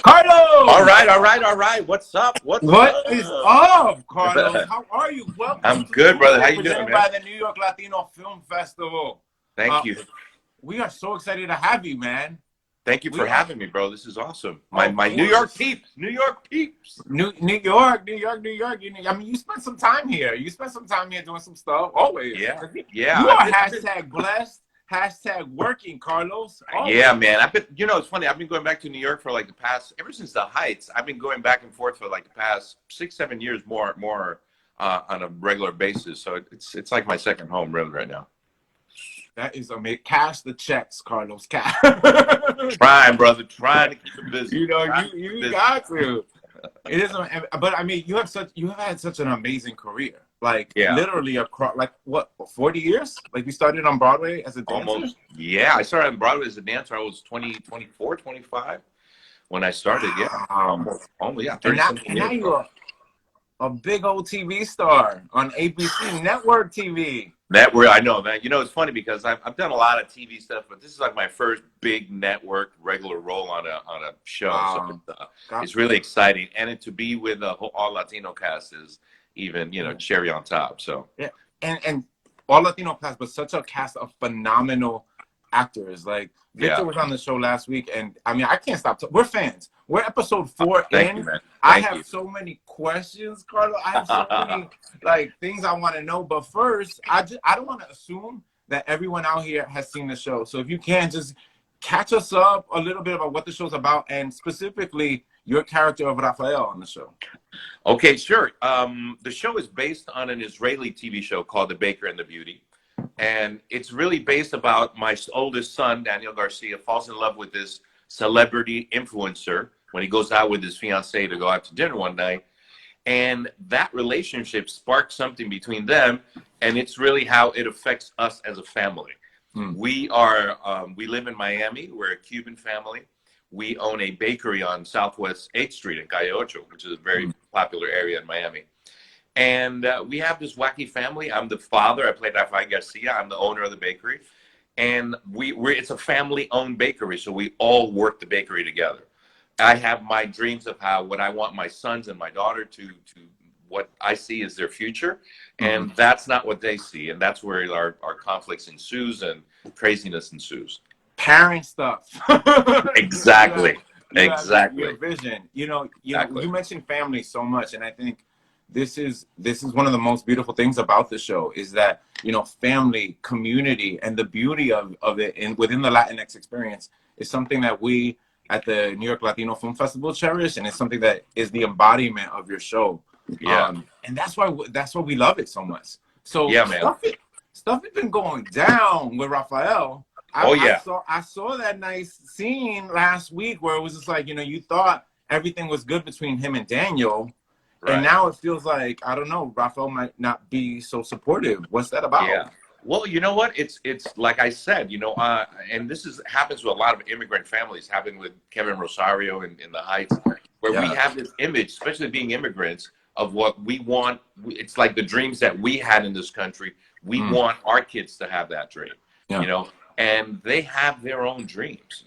Carlos! All right. What's up? What is up, Carlos? How are you? Welcome. I'm good, brother. How you doing, man? By the New York Latino Film Festival. Thank you. We are so excited to have you, man. Thank you for having me, bro. This is awesome. My New York peeps. New York. I mean, you spent some time here. You spent some time here doing some stuff. Always. Yeah. You are hashtag blessed. Hashtag working, Carlos. Always. Yeah, man. It's funny. I've been going back to New York for like the past, ever since the Heights. I've been going back and forth for like the past 6-7 years more on a regular basis. So it's like my second home really right now. That is amazing. Cash the checks, Carlos. Cash. Trying, brother. Trying to keep it busy. You got to. It is, but I mean, you have had such an amazing career. Like literally across, like what, 40 years? Like you started on Broadway as a dancer? Almost. Yeah, I started on Broadway as a dancer. I was 24, 25 when I started. Yeah. Almost. Yeah. And now you're a big old TV star on ABC Network TV. I know, man. It's funny because I've done a lot of TV stuff, but this is like my first big network regular role on a show. Wow. So it's really exciting, and to be with the whole all Latino cast is even cherry on top. So yeah, and all Latino cast, but such a cast of phenomenal actors. Like Victor was on the show last week, and I mean, I can't stop. We're fans. We're episode 4 in. You, man. I have so many questions, Carlos. I have so many things I want to know. But first, I don't want to assume that everyone out here has seen the show. So if you can, just catch us up a little bit about what the show's about, and specifically your character of Rafael on the show. Okay, sure. The show is based on an Israeli TV show called The Baker and the Beauty. And it's really based about my oldest son, Daniel Garcia, falls in love with this celebrity influencer when he goes out with his fiancée to go out to dinner one night. And that relationship sparks something between them. And it's really how it affects us as a family. We live in Miami. We're a Cuban family. We own a bakery on Southwest 8th Street in Calle Ocho, which is a very popular area in Miami. And we have this wacky family. I'm the father. I play Rafael Garcia. I'm the owner of the bakery. And it's a family-owned bakery, so we all work the bakery together. I have my dreams of what I want my sons and my daughter to what I see as their future. And that's not what they see. And that's where our conflicts ensues and craziness ensues. Parent stuff. Exactly. Exactly. Your vision. You mentioned family so much, and I think this is one of the most beautiful things about the show is that family, community, and the beauty of it and within the Latinx experience is something that we at the New York Latino Film Festival cherish, and it's something that is the embodiment of your show. Yeah, and that's why we love it so much. So yeah, man, stuff has been going down with Rafael. I saw that nice scene last week where it was just like, you thought everything was good between him and Daniel. Right. And now it feels like, I don't know, Rafael might not be so supportive. What's that about? Yeah. Well, you know what? It's like I said, and this happens with a lot of immigrant families, happened with Kevin Rosario in the Heights, where we have this image, especially being immigrants, of what we want. It's like the dreams that we had in this country. We want our kids to have that dream, and they have their own dreams,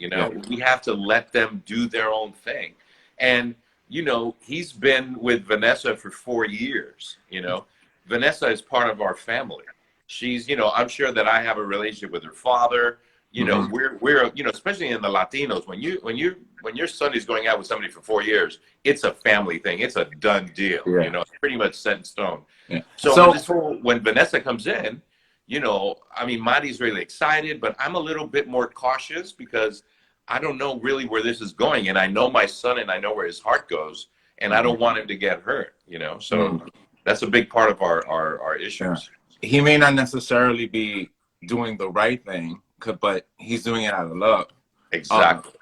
We have to let them do their own thing. And he's been with Vanessa for 4 years, Vanessa is part of our family. She's, I'm sure that I have a relationship with her father. We're especially in the Latinos, when your son is going out with somebody for 4 years, it's a family thing. It's a done deal. Yeah. It's pretty much set in stone. Yeah. So when Vanessa comes in, Mari's really excited, but I'm a little bit more cautious because I don't know really where this is going, and I know my son, and I know where his heart goes, and I don't want him to get hurt. So that's a big part of our issues. Yeah. He may not necessarily be doing the right thing, but he's doing it out of love. Exactly.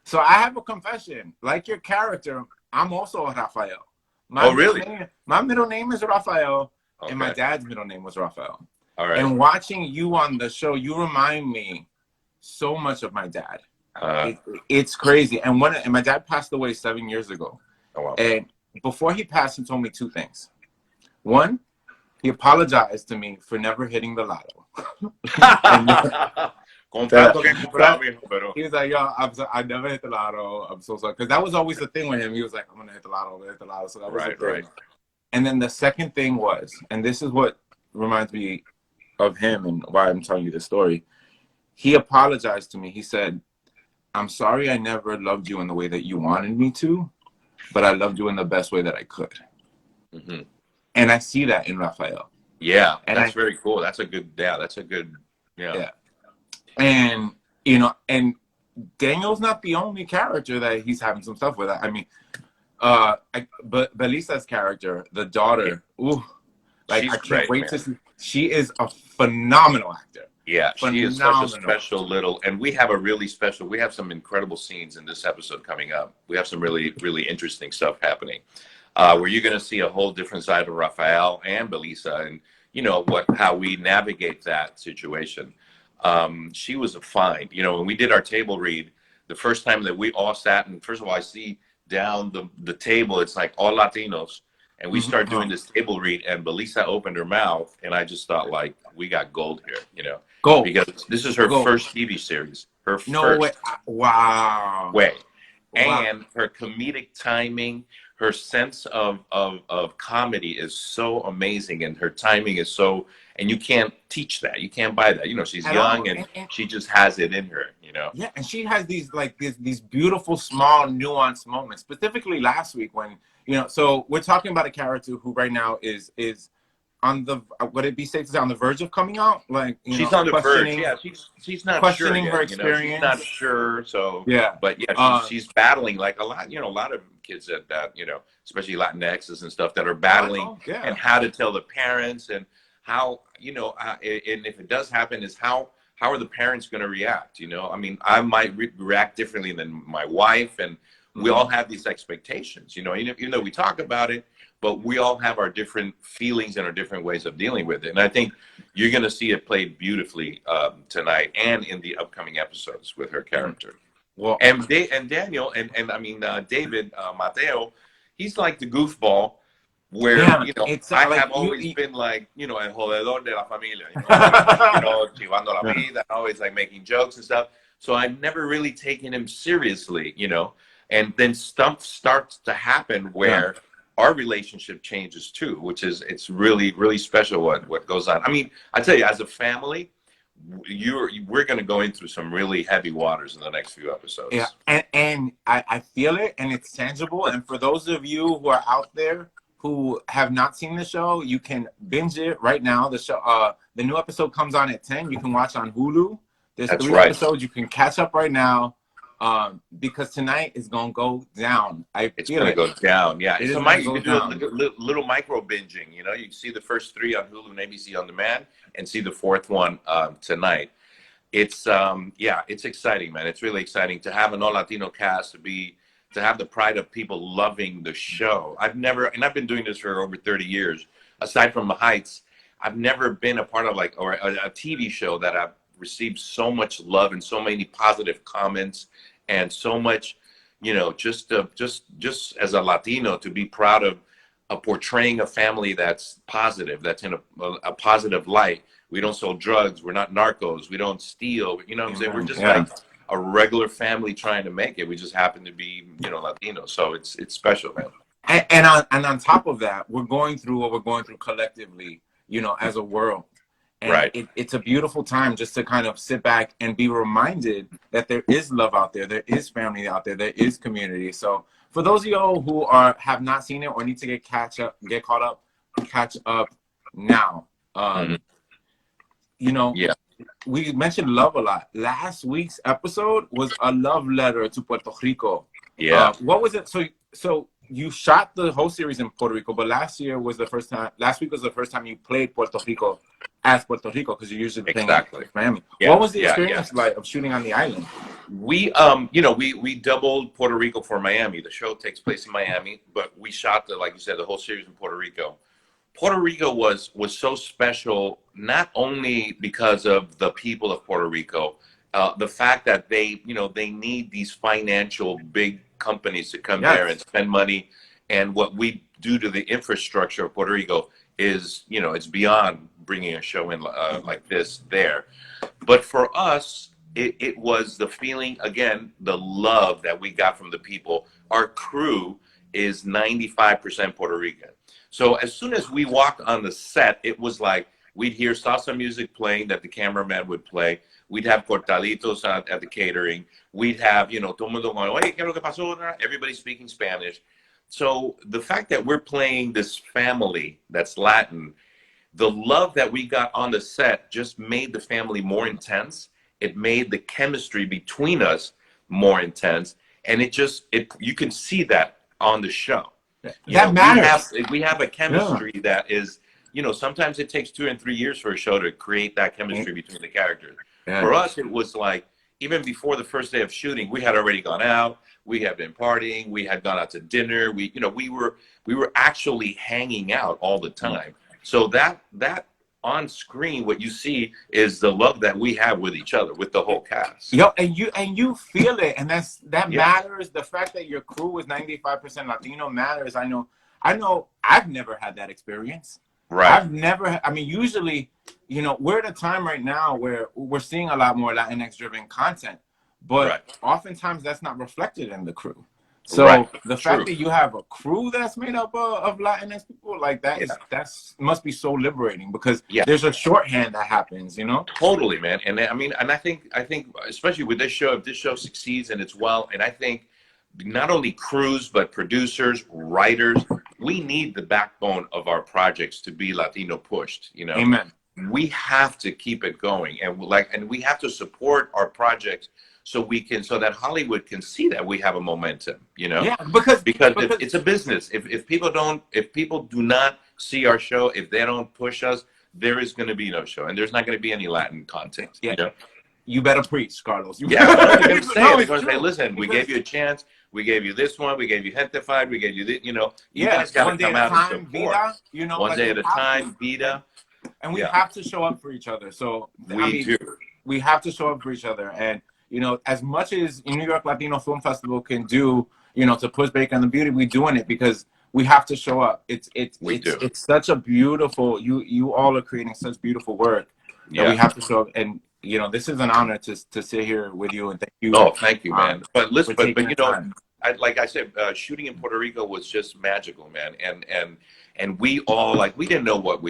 So I have a confession. Like your character, I'm also a Rafael. My middle name is Rafael, and my dad's middle name was Rafael. All right. And watching you on the show, you remind me so much of my dad. It's crazy. And my dad passed away 7 years ago. Oh, wow. And before he passed, he told me 2 things. One, he apologized to me for never hitting the lotto. Con tanto que he comprado, mijo, pero. He was like, yo, I never hit the lotto. I'm so sorry. Because that was always the thing with him. He was like, I'm going to hit the lotto, I'm going to hit the lotto. So that was the thing. Right. And then the second thing was, and this is what reminds me of him and why I'm telling you this story. He apologized to me. He said, I'm sorry I never loved you in the way that you wanted me to, but I loved you in the best way that I could. Mm-hmm. And I see that in Rafael. Yeah, and that's very cool. That's a good, yeah. And, you know, and Daniel's not the only character that he's having some stuff with. I mean, but Belissa's character, the daughter, ooh, like I can't wait to see. She is a phenomenal actor. Yeah, she is such a special little, and we have some incredible scenes in this episode coming up. We have some really, really interesting stuff happening, where you're going to see a whole different side of Rafael and Belissa, and you know how we navigate that situation. She was a find. You know, when we did our table read, the first time that we all sat, and first of all, I see down the table, it's like all Latinos. And we start doing this table read, and Belissa opened her mouth, and I just thought, like, we got gold here, you know. Gold. Because this is her first TV series. Her no first. Wow. Way. And her comedic timing, her sense of comedy is so amazing, and her timing is so, and you can't teach that. You can't buy that. You know, she's young, and she just has it in her, you know. Yeah, and she has these, like, these beautiful, small, nuanced moments. Specifically last week when, you know, so we're talking about a character who right now is on the, would it be safe to say, on the verge of coming out? Like, you she's know, on the verge. Yeah, she's not questioning sure her yet, experience. You know, she's not sure. So yeah, but yeah, she's battling like a lot. You know, a lot of kids that you know, especially Latinx's and stuff, that are battling and how to tell the parents, and how, you know, and if it does happen, is how are the parents going to react? You know, I mean, I might react differently than my wife, and we all have these expectations, you know, even though we talk about it, but we all have our different feelings and our different ways of dealing with it. And I think you're going to see it played beautifully tonight and in the upcoming episodes with her character. Well, and Daniel, and I mean, David, Mateo, he's like the goofball, where, you know, I like, have always been like, you know, el jodedor de la familia, you know, chivando la vida, always like making jokes and stuff. So I've never really taken him seriously, you know. And then stuff starts to happen where our relationship changes too, which is, it's really, really special what goes on. I mean, I tell you, as a family, we're going to go into some really heavy waters in the next few episodes. Yeah, and I feel it, and it's tangible. And for those of you who are out there who have not seen the show, you can binge it right now. The show, the new episode comes on at 10. You can watch on Hulu. There's 3 episodes. You can catch up right now. Because tonight is gonna go down. It's gonna go down. Yeah, you can do a little micro binging. You know, you can see the first 3 on Hulu and ABC On Demand, and see the 4th one tonight. It's it's exciting, man. It's really exciting to have an all Latino cast, to have the pride of people loving the show. I've been doing this for over 30 years. Aside from The Heights, I've never been a part of a TV show that I've received so much love and so many positive comments. And so much, you know, just as a Latino, to be proud of portraying a family that's positive, that's in a positive light. We don't sell drugs. We're not narcos. We don't steal. You know what I'm saying? We're just like a regular family trying to make it. We just happen to be, you know, Latino. So it's special, man. And on top of that, we're going through what we're going through collectively, you know, as a world. And it's a beautiful time just to kind of sit back and be reminded that there is love out there, there is family out there, there is community. So for those of y'all who have not seen it or need to get catch up now. You know, we mentioned love a lot. Last week's episode was a love letter to Puerto Rico. Yeah. What was it? So you shot the whole series in Puerto Rico, but last week was the first time you played Puerto Rico as Puerto Rico, because you're usually playing Miami. Yeah, what was the experience like of shooting on the island? We we doubled Puerto Rico for Miami. The show takes place in Miami, but we shot like you said, the whole series in Puerto Rico. Puerto Rico was so special, not only because of the people of Puerto Rico, the fact that they need these financial big companies to come there and spend money, and what we do to the infrastructure of Puerto Rico is, you know, it's beyond bringing a show in like this there. But for us, it was the feeling, again, the love that we got from the people. Our crew is 95% Puerto Rican. So as soon as we walked on the set, it was like we'd hear salsa music playing that the cameraman would play. We'd have cortaditos at the catering. We'd have, you know, todo mundo going, oye, ¿qué es lo que pasó? Everybody speaking Spanish. So the fact that we're playing this family that's Latin, the love that we got on the set just made the family more intense. It made the chemistry between us more intense. And you can see that on the show. That matters. We have a chemistry that is, you know, sometimes it takes 2 and 3 years for a show to create that chemistry between the characters. For us, it was like, even before the first day of shooting, we had already gone out. We had been partying. We had gone out to dinner. We were actually hanging out all the time. So that on screen, what you see is the love that we have with each other, with the whole cast. Yo, and you feel it, and that matters. The fact that your crew is 95% Latino matters. I know I've never had that experience. Right. I mean, usually, you know, we're at a time right now where we're seeing a lot more Latinx driven content, but oftentimes that's not reflected in the crew. So the fact that you have a crew that's made up of Latinx people like that that's must be so liberating, because there's a shorthand that happens, you know? Totally, man. And I mean, and I think especially with this show, if this show succeeds and it's well, and I think not only crews, but producers, writers, we need the backbone of our projects to be Latino pushed, you know? Amen. We have to keep it going, and we have to support our projects so that Hollywood can see that we have a momentum, you know? Yeah, because it's a business. If people do not see our show, if they don't push us, there is going to be no show, and there's not going to be any Latin content. Yeah. You know? You better preach, Carlos. You're going to say, listen, we gave you a chance. We gave you this one. We gave you Gentefied. We gave you this, you know. You guys got to come out and support. Vida, you know, one day at a time, Vida. And we have to show up for each other. So we have to show up for each other. And, you know, as much as New York Latino Film Festival can do, you know, to push back on the beauty, we're doing it because we have to show up. It's such a beautiful, you all are creating such beautiful work that we have to show up. And, you know, this is an honor to sit here with you, and thank you. Oh, thank you, man. But listen, but you know, like I said, shooting in Puerto Rico was just magical, man. And we all, like, we didn't know what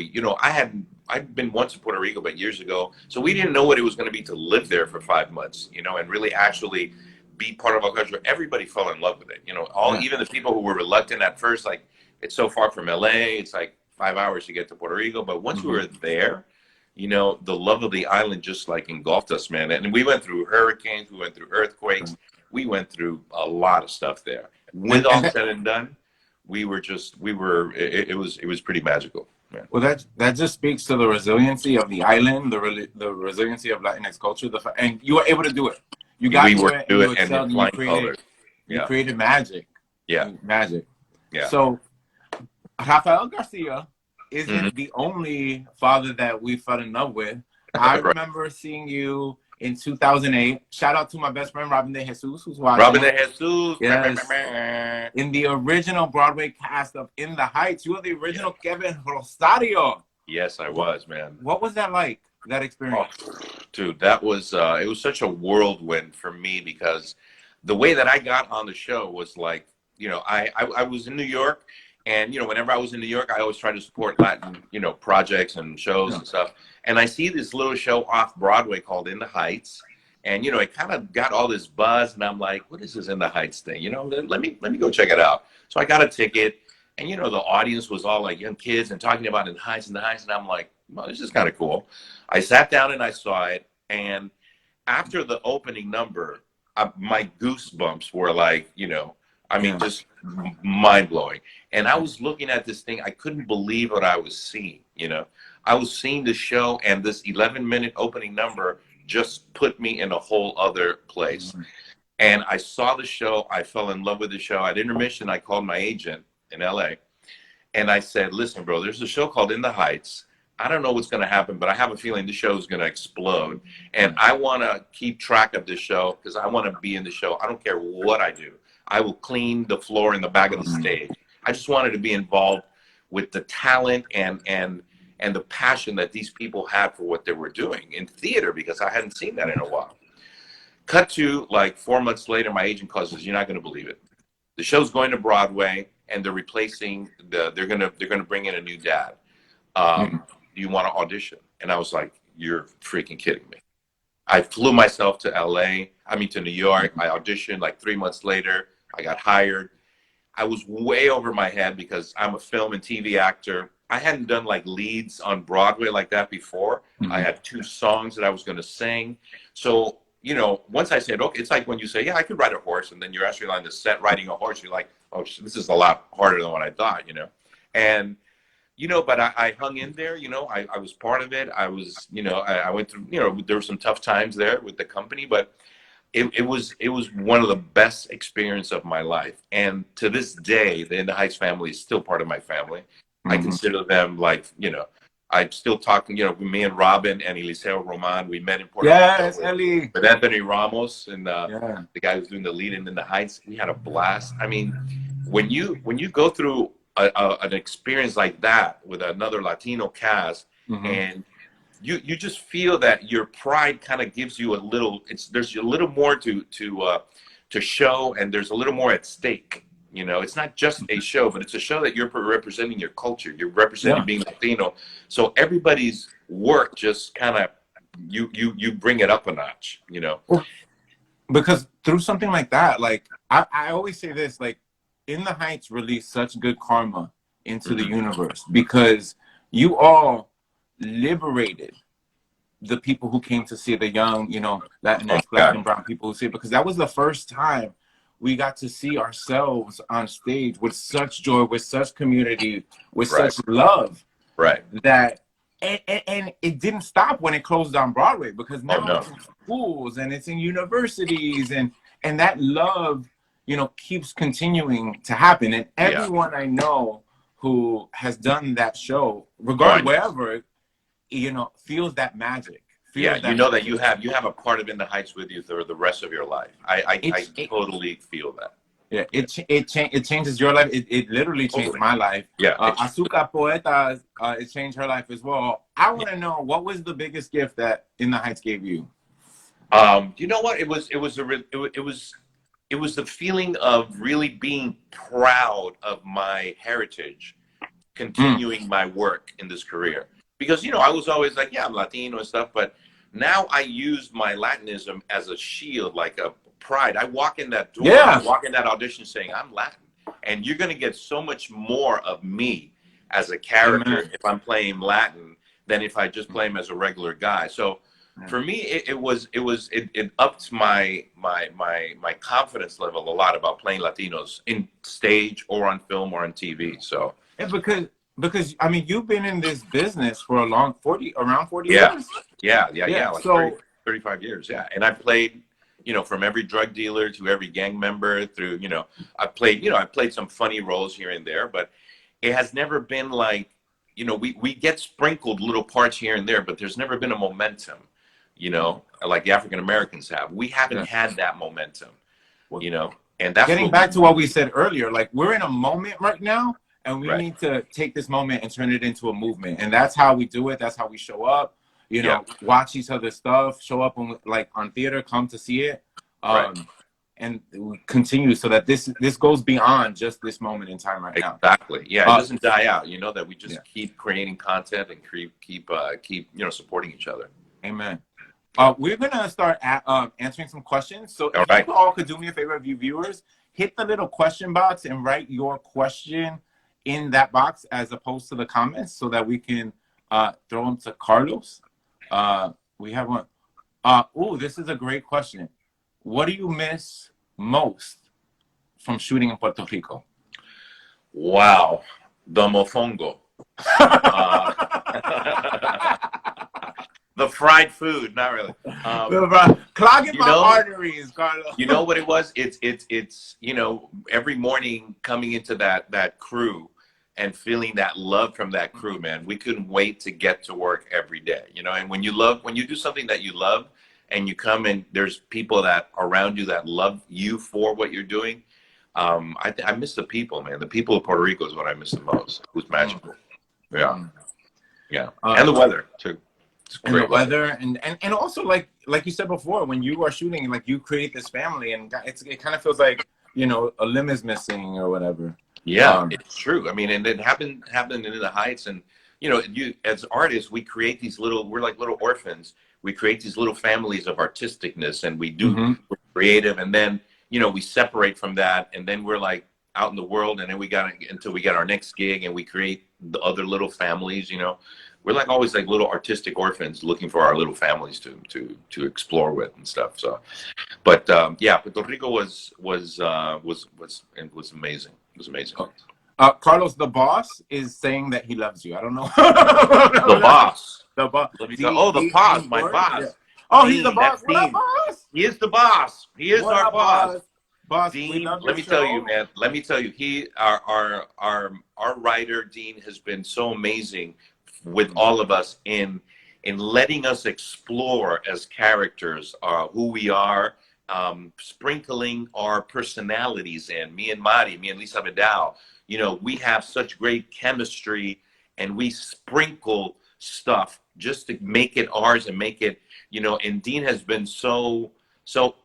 I'd been once in Puerto Rico, but years ago. So we didn't know what it was going to be to live there for 5 months, you know, and really actually be part of our culture. Everybody fell in love with it. You know, even the people who were reluctant at first, like, it's so far from LA, it's like 5 hours to get to Puerto Rico. But once we were there, you know, the love of the island just like engulfed us, man. And we went through hurricanes, we went through earthquakes, we went through a lot of stuff there. With all said and done, it was pretty magical. Man. Well, that just speaks to the resiliency of the island, the resiliency of Latinx culture, and you were able to do it. You got to it, and you created magic. Yeah, magic. Yeah. So, Rafael Garcia isn't the only father that we fell in love with. I remember seeing you in 2008. Shout out to my best friend, Robin De Jesus, who's watching. Robin De Jesus. Yes. In the original Broadway cast of In the Heights. You were the original Kevin Rosario. Yes, I was, man. What was that like, that experience? Oh, dude, that was, it was such a whirlwind for me, because the way that I got on the show was like, you know, I was in New York. And, you know, whenever I was in New York, I always tried to support Latin, you know, projects and shows and stuff. And I see this little show off Broadway called In the Heights. And, you know, it kind of got all this buzz. And I'm like, what is this In the Heights thing? You know, let me go check it out. So I got a ticket. And, you know, the audience was all like young kids and talking about In the Heights, In the Heights. And I'm like, well, this is kind of cool. I sat down and I saw it. And after the opening number, my goosebumps were like, you know, I mean, just mind blowing. And I was looking at this thing. I couldn't believe what I was seeing. You know, I was seeing the show, and this 11-minute opening number just put me in a whole other place. And I saw the show. I fell in love with the show. At intermission, I called my agent in LA, and I said, listen, bro, there's a show called In the Heights. I don't know what's going to happen, but I have a feeling the show is going to explode. And I want to keep track of the show because I want to be in the show. I don't care what I do. I will clean the floor in the back of the stage. I just wanted to be involved with the talent and the passion that these people had for what they were doing in theater, because I hadn't seen that in a while. cut to like 4 months later, my agent calls us, you're not going to believe it. The show's going to Broadway, and they're replacing they're gonna bring in a new dad. Do you want to audition? And I was like, you're freaking kidding me. I flew myself to to New York. I auditioned. Like 3 months later, I got hired. I was way over my head because I'm a film and TV actor. I hadn't done like leads on Broadway like that before. I had 2 songs that I was going to sing. So, you know, once I said, okay, it's like when you say, yeah, I could ride a horse. And then you're actually on the set riding a horse. You're like, oh, this is a lot harder than what I thought, you know. And, you know, but I hung in there, you know, I was part of it. I was, you know, I went through, you know, there were some tough times there with the company, but it was one of the best experience of my life. And to this day, the In the Heights family is still part of my family. I consider them like, you know, I'm still talking, you know, me and Robin and Eliseo Roman, we met in Puerto Rico with Anthony Ramos and the guy who's doing the lead in the Heights. We had a blast. I mean, when you go through an experience like that with another Latino cast, and you just feel that your pride kind of gives you a little, there's a little more to show, and there's a little more at stake. You know, it's not just a show, but it's a show that you're representing your culture. You're representing being Latino. So everybody's work just kind of, you bring it up a notch, you know. Because through something like that, like I always say this, like In the Heights released such good karma into the universe, because you all liberated the people who came to see, the young, you know, Latinx, Black and brown people who see it, because that was the first time we got to see ourselves on stage with such joy, with such community, with such love. That and it didn't stop when it closed on Broadway, because now it's in schools and it's in universities, and that love, you know, keeps continuing to happen. And everyone I know who has done that show, regardless wherever, you know, feels that magic. You know that you have a part of In the Heights with you for the rest of your life. I totally feel that. Yeah, it changes your life. It literally changed my life. Yeah. Azuka Poeta, it changed her life as well. I want to know, what was the biggest gift that In the Heights gave you? You know what? It was the feeling of really being proud of my heritage, continuing my work in this career. Because, you know, I was always like, yeah, I'm Latino and stuff, but now I use my Latinism as a shield, like a pride. I walk in that door, I walk in that audition saying, I'm Latin. And you're going to get so much more of me as a character if I'm playing Latin than if I just play him as a regular guy. So for me, it upped my confidence level a lot about playing Latinos in stage or on film or on TV. So because I mean, you've been in this business for a long around 40 years. Like so 35 years. Yeah. And I played, you know, from every drug dealer to every gang member through, you know, I played some funny roles here and there, but it has never been like, you know, we get sprinkled little parts here and there, but there's never been a momentum, you know, like the African Americans have. We haven't had that momentum, you know, and that's getting back to what we said earlier. Like, we're in a moment right now, and we need to take this moment and turn it into a movement. And that's how we do it. That's how we show up, you know, watch each other's stuff, show up on, like, on theater, come to see it. And we continue so that this goes beyond just this moment in time right now. Exactly. Yeah, it doesn't die out. You know, that we just keep creating content and keep you know, supporting each other. Amen. We're gonna start answering some questions. So if you all could do me a favor, of you viewers, hit the little question box and write your question in that box as opposed to the comments, so that we can throw them to Carlos. We have one. Oh, this is a great question. What do you miss most from shooting in Puerto Rico? Wow, the mofongo. The fried food, not really. Clogging my arteries, Carlos. You know what it was? It's you know, every morning coming into that crew and feeling that love from that crew, man. We couldn't wait to get to work every day, you know. And when you do something that you love, and you come and there's people that around you that love you for what you're doing, I miss the people, man. The people of Puerto Rico is what I miss the most. It was magical. Yeah, and the weather too. and the weather, and also like you said before, when you are shooting, like you create this family, and it kind of feels like, you know, a limb is missing or whatever. Yeah, it's true. I mean, and it happened in the Heights, and you know, you as artists, we create these we're like little orphans. We create these little families of artisticness, and we're creative, and then, you know, we separate from that, and then we're like out in the world, and then until we get our next gig, and we create the other little families. You know, we're like always like little artistic orphans looking for our little families to explore with and stuff. So, but yeah, Puerto Rico was amazing. It was amazing. Carlos, the boss is saying that he loves you. I don't know. The boss. The boss. The boss, my boss. Yeah. Oh, Dean, he's the boss. What up, boss? He is the boss. He is our boss. Boss, Dean, let me tell you, man. Let me tell you, our writer Dean has been so amazing with all of us in letting us explore as characters who we are, sprinkling our personalities in. Me and Mari, me and Lisa Vidal. You know, we have such great chemistry, and we sprinkle stuff just to make it ours and make it, you know. And Dean has been so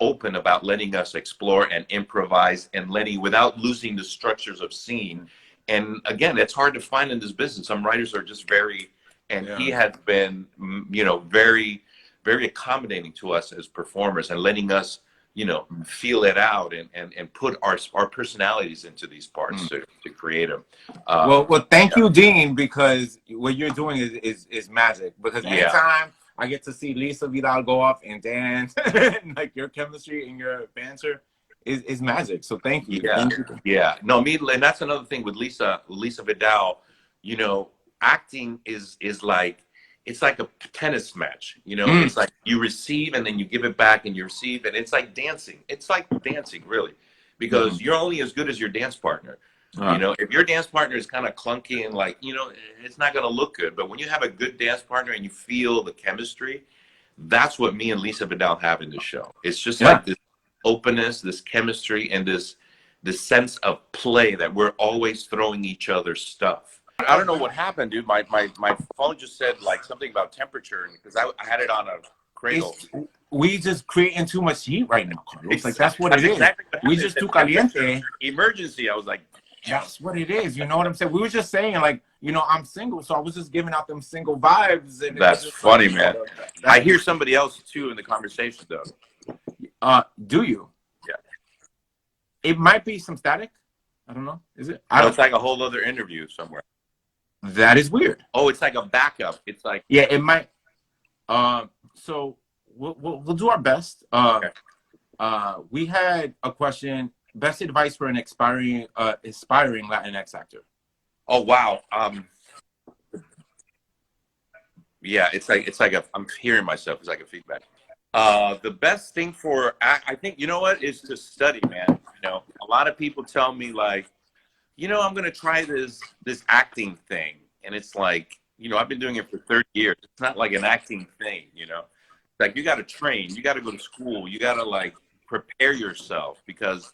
open about letting us explore and improvise and without losing the structures of scene. And again, it's hard to find in this business. Some writers are just he has been, you know, very, very accommodating to us as performers, and letting us, you know, feel it out and put our personalities into these parts to create them. Well, thank you, Dean, because what you're doing is magic. Because anytime I get to see Lisa Vidal go off and dance, like your chemistry and your banter is magic. So thank you. Yeah. No, and that's another thing with Lisa Vidal. You know, acting is like, it's like a tennis match, you know. It's like you receive and then you give it back, and you receive, and it's like dancing. It's like dancing, really, because you're only as good as your dance partner. You know, if your dance partner is kind of clunky and like, you know, it's not going to look good. But when you have a good dance partner and you feel the chemistry, that's what me and Lisa Vidal have in this show. It's just like this openness, this chemistry, and this sense of play that we're always throwing each other stuff. I don't know what happened, dude. My phone just said like something about temperature, because I had it on a cradle. We just creating too much heat right now, Carlos. It's like that's what it is. Exactly we just too caliente. Emergency. I was like, that's what it is. You know what I'm saying? We were just saying, like, you know, I'm single, so I was just giving out them single vibes. And that's funny, man. I hear somebody else too in the conversation, though. Do you? Yeah. It might be some static. I don't know. Is it? It's like a whole other interview somewhere. That is weird. Oh, it's like a backup. It's like, yeah, it might. So we'll do our best. Okay. We had a question: best advice for an aspiring Latinx actor. Oh wow. Yeah, it's like I'm hearing myself. It's like a feedback. The best thing I think, you know what, is to study, man. You know, a lot of people tell me like, you know, I'm going to try this acting thing. And it's like, you know, I've been doing it for 30 years. It's not like an acting thing, you know. Like, you got to train. You got to go to school. You got to, like, prepare yourself, because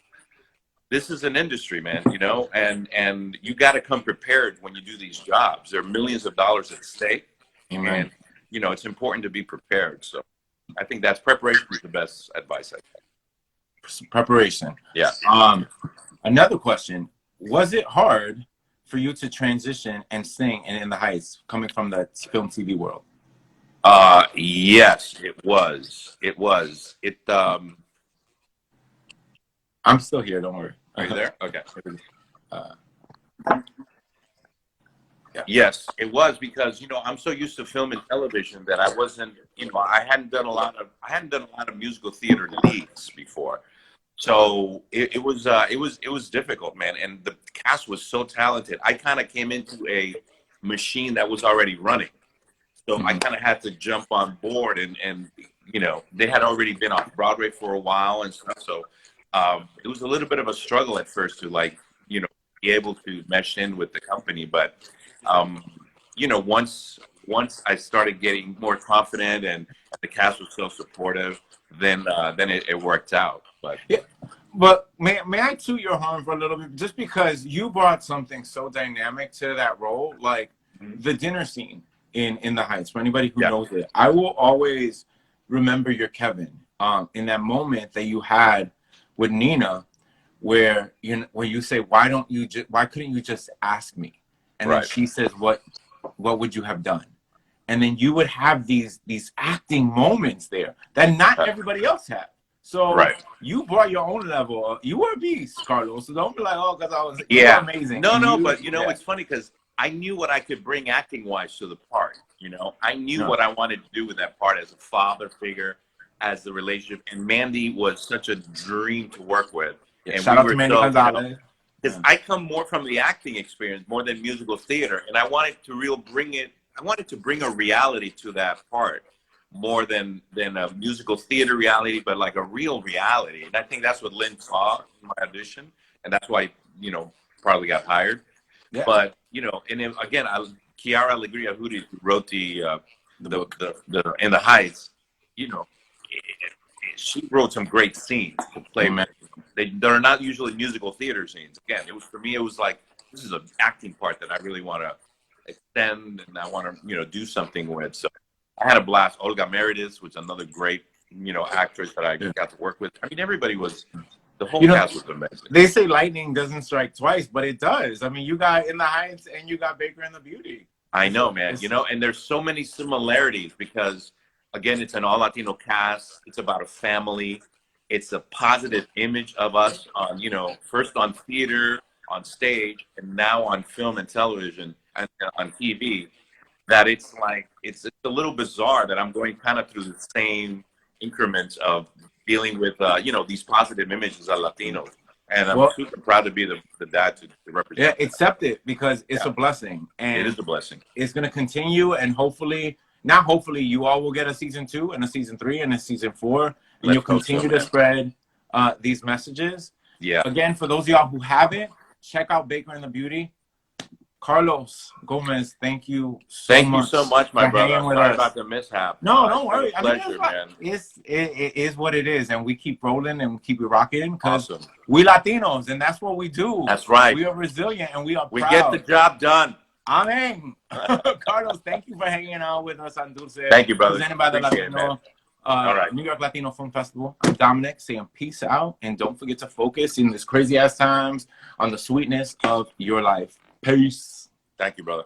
this is an industry, man, you know. And you got to come prepared when you do these jobs. There are millions of dollars at stake. Amen. And, you know, it's important to be prepared. So I think preparation is the best advice I think. Preparation. Yeah. Another question. Was it hard for you to transition and sing in the Heights, coming from the film TV world? Yes, it was. I'm still here, don't worry. Are you there? Okay. Yeah. Yes, it was, because, you know, I'm so used to film and television that I wasn't, you know, I hadn't done a lot of musical theater leads before. So it was difficult, man. And the cast was so talented. I kind of came into a machine that was already running. So I kind of had to jump on board, and you know, they had already been off Broadway for a while and stuff. So it was a little bit of a struggle at first to, like, you know, be able to mesh in with the company. But, you know, once I started getting more confident and the cast was so supportive, then it worked out. But yeah, but may I toot your horn for a little bit, just because you brought something so dynamic to that role, like the dinner scene. in the Heights. For anybody who knows it, I will always remember your Kevin in that moment that you had with Nina, where you say, why couldn't you just ask me? And then she says, what would you have done? And then you would have these acting moments there that not everybody else had. So you brought your own level. You were a beast, Carlos. So don't be like, oh, because I was amazing. No, but it's funny because I knew what I could bring acting wise to the part. I knew what I wanted to do with that part as a father figure, as the relationship. And Mandy was such a dream to work with. And shout out to Mandy Gonzalez. Because I come more from the acting experience more than musical theater, and I wanted to bring a reality to that part more than a musical theater reality, but like a real reality. And I think that's what Lynn saw in my audition, and that's why probably got hired. But and then again, Chiara Alegria, who wrote the In the Heights, she wrote some great scenes to play. They're not usually musical theater scenes. Again, for me, it was like, this is an acting part that I really want to extend and I want to, do something with. So I had a blast. Olga Meredith was another great, actress that I got to work with. I mean, the whole cast was amazing. They say lightning doesn't strike twice, but it does. I mean, you got In the Heights and you got Baker and the Beauty. I know, man. And there's so many similarities because, again, it's an all-Latino cast. It's about a family. It's a positive image of us on, first on theater, on stage, and now on film and television and on TV. That it's like, it's a little bizarre that I'm going kind of through the same increments of dealing with, these positive images of Latinos. And I'm super proud to be the dad to represent. Yeah, accept it because it's a blessing. And it is a blessing. It's going to continue, and hopefully, you all will get a season 2 and a season 3 and a season 4. And you'll continue to spread these messages. Yeah. Again, for those of y'all who haven't, check out Baker and the Beauty. Carlos Gomez, thank you so much. Thank you so much, my brother. I'm sorry about the mishap. No, don't worry. Pleasure, man. It is what it is, and we keep rolling and we keep it rocking because we Latinos, and that's what we do. That's right. We are resilient and we are proud. We get the job done. Amen. Carlos, thank you for hanging out with us on Dulce. Thank you, brother. Presented by the Latino, New York Latino Film Festival. I'm Dominic saying peace out, and don't forget to focus in these crazy ass times on the sweetness of your life. Peace. Thank you, brother.